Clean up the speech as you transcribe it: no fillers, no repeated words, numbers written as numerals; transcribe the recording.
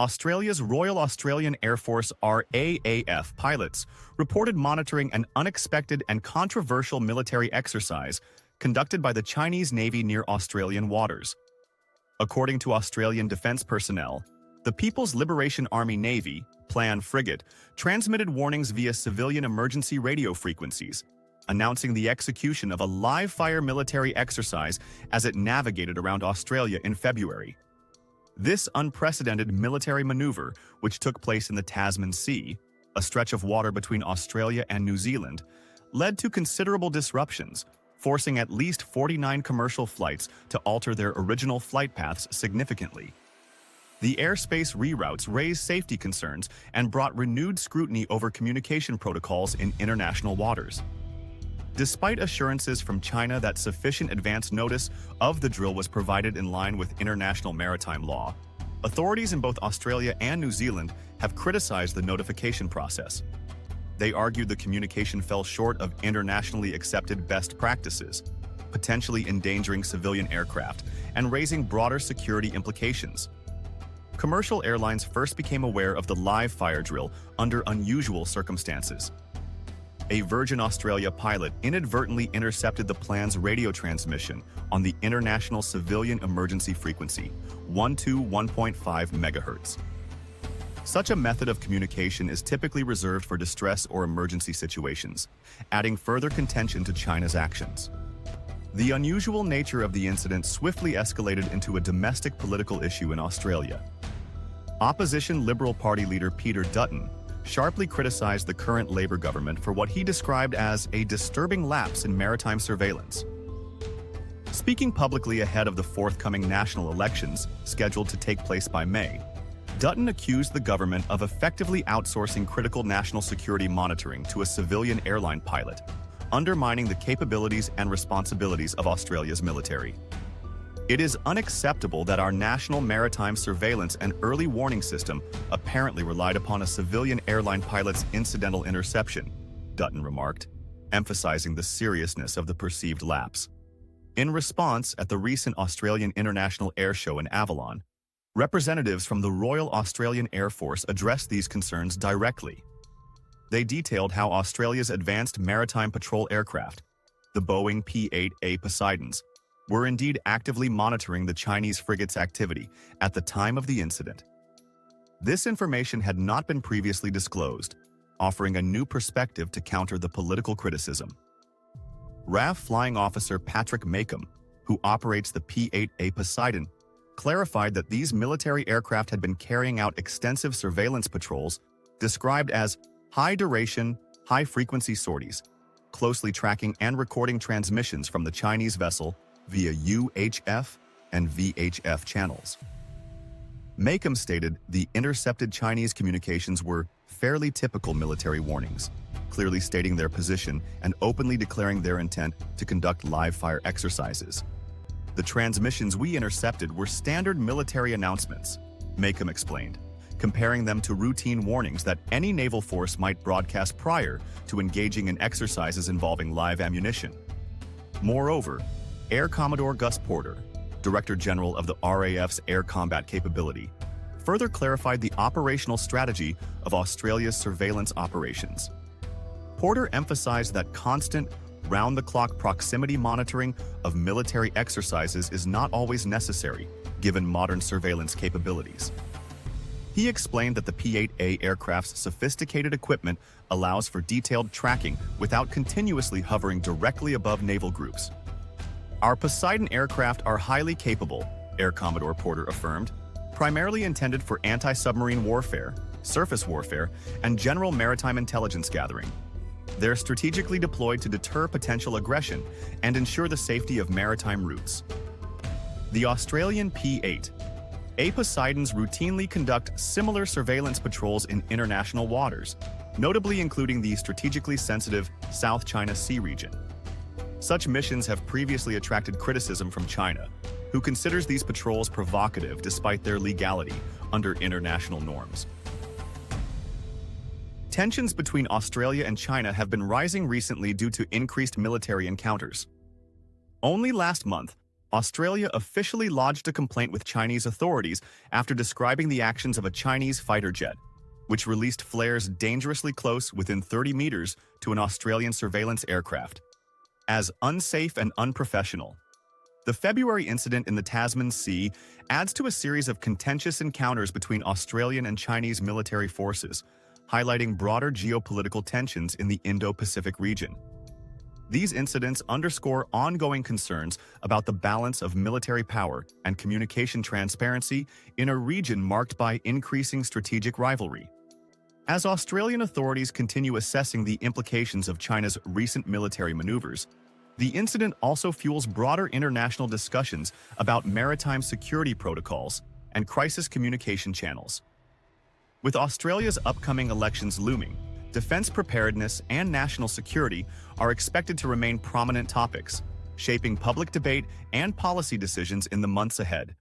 Australia's Royal Australian Air Force RAAF pilots reported monitoring an unexpected and controversial military exercise conducted by the Chinese Navy near Australian waters. According to Australian defence personnel, the People's Liberation Army Navy, Plan Frigate, transmitted warnings via civilian emergency radio frequencies, announcing the execution of a live-fire military exercise as it navigated around Australia in February. This unprecedented military maneuver, which took place in the Tasman Sea, a stretch of water between Australia and New Zealand, led to considerable disruptions, forcing at least 49 commercial flights to alter their original flight paths significantly. The airspace reroutes raised safety concerns and brought renewed scrutiny over communication protocols in international waters. Despite assurances from China that sufficient advance notice of the drill was provided in line with international maritime law, authorities in both Australia and New Zealand have criticized the notification process. They argued the communication fell short of internationally accepted best practices, potentially endangering civilian aircraft and raising broader security implications. Commercial airlines first became aware of the live fire drill under unusual circumstances. A Virgin Australia pilot inadvertently intercepted the plan's radio transmission on the International Civilian Emergency Frequency, 121.5 megahertz. Such a method of communication is typically reserved for distress or emergency situations, adding further contention to China's actions. The unusual nature of the incident swiftly escalated into a domestic political issue in Australia. Opposition Liberal Party leader Peter Dutton sharply criticized the current Labour government for what he described as a disturbing lapse in maritime surveillance. Speaking publicly ahead of the forthcoming national elections, scheduled to take place by May, Dutton accused the government of effectively outsourcing critical national security monitoring to a civilian airline pilot, undermining the capabilities and responsibilities of Australia's military. It is unacceptable that our national maritime surveillance and early warning system apparently relied upon a civilian airline pilot's incidental interception, Dutton remarked, emphasizing the seriousness of the perceived lapse. In response, at the recent Australian International Air Show in Avalon, representatives from the Royal Australian Air Force addressed these concerns directly. They detailed how Australia's advanced maritime patrol aircraft, the Boeing P-8A Poseidons, were indeed actively monitoring the Chinese frigate's activity at the time of the incident. This information had not been previously disclosed, offering a new perspective to counter the political criticism. RAAF Flying Officer Patrick Makem, who operates the P-8A Poseidon, clarified that these military aircraft had been carrying out extensive surveillance patrols described as high-duration, high-frequency sorties, closely tracking and recording transmissions from the Chinese vessel via UHF and VHF channels. Makem stated the intercepted Chinese communications were fairly typical military warnings, clearly stating their position and openly declaring their intent to conduct live-fire exercises. The transmissions we intercepted were standard military announcements, Makem explained, comparing them to routine warnings that any naval force might broadcast prior to engaging in exercises involving live ammunition. Moreover, Air Commodore Gus Porter, Director General of the RAF's Air Combat Capability, further clarified the operational strategy of Australia's surveillance operations. Porter emphasized that constant, round-the-clock proximity monitoring of military exercises is not always necessary, given modern surveillance capabilities. He explained that the P-8A aircraft's sophisticated equipment allows for detailed tracking without continuously hovering directly above naval groups. Our Poseidon aircraft are highly capable, Air Commodore Porter affirmed, primarily intended for anti-submarine warfare, surface warfare, and general maritime intelligence gathering. They're strategically deployed to deter potential aggression and ensure the safety of maritime routes. The Australian P-8A Poseidons routinely conduct similar surveillance patrols in international waters, notably including the strategically sensitive South China Sea region. Such missions have previously attracted criticism from China, who considers these patrols provocative despite their legality under international norms. Tensions between Australia and China have been rising recently due to increased military encounters. Only last month, Australia officially lodged a complaint with Chinese authorities after describing the actions of a Chinese fighter jet, which released flares dangerously close within 30 meters to an Australian surveillance aircraft, as unsafe and unprofessional. The February incident in the Tasman Sea adds to a series of contentious encounters between Australian and Chinese military forces, highlighting broader geopolitical tensions in the Indo-Pacific region. These incidents underscore ongoing concerns about the balance of military power and communication transparency in a region marked by increasing strategic rivalry. As Australian authorities continue assessing the implications of China's recent military maneuvers, the incident also fuels broader international discussions about maritime security protocols and crisis communication channels. With Australia's upcoming elections looming, defense preparedness and national security are expected to remain prominent topics, shaping public debate and policy decisions in the months ahead.